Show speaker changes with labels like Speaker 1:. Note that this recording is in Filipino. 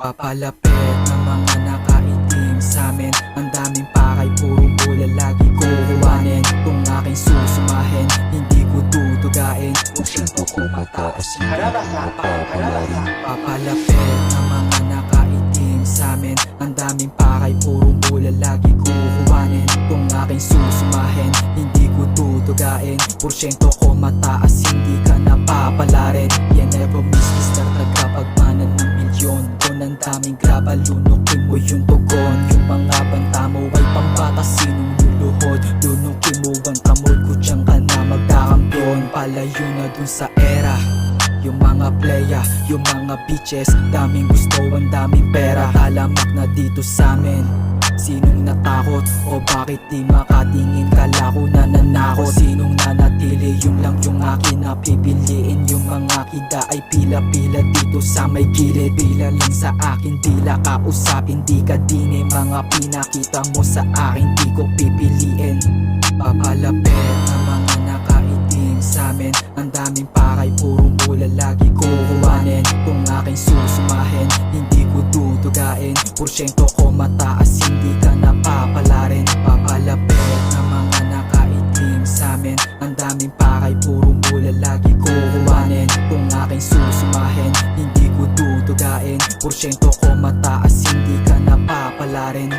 Speaker 1: Papalapit ng mga nakaitim sa'min. Ang daming pakay, puro bola lagi kukuhanin. Kung aking susumahin, hindi ko tutugain.
Speaker 2: Porsyento ko mataas, hindi ko mapapalarin.
Speaker 1: Papalapit ng mga nakaitim sa'min. Ang daming pakay, puro bola lagi kukuhanin. Kung aking susumahin, hindi ko tutugain. Porsyento ko mataas, hindi ka napapalarin. Yan never miss, Mr. Nagkapagmanan ng milyon. Ang daming graba, lunukin mo yung tugon. Yung mga banta mo ay pambata, sinong luluhod? Lunukin mo ang kamol, kutsang ka na magkakampiyon. Palayo na dun sa era, yung mga playa, yung mga bitches. Daming gusto, ang daming pera. Talamak na dito sa'min. Sinong natakot? O bakit di makatingin? Kala ko nananakot. Sinong nanatili? Yung lang yung akin na pipiliin. Yung mga kida ay pila-pila dito sa may gilid. Pila lang sa akin, tila kausapin. Di ka dine, mga pinakita mo sa akin, di ko pipiliin. Papalapit ng mga nakaitim sa'min. Ang daming pakay, puro bola lagi kukuhanin. Kung aking susumahin, hindi ko tutugain. Porsyento ko mataas, hindi ka napapalarin. Papalapit ng mga nakaitim sa'min. Ang daming pakay, puro bola lagi kukuhanin. Kung aking susumahin, hindi ko tutugain. Porsyento ko mataas, hindi ka napapalarin.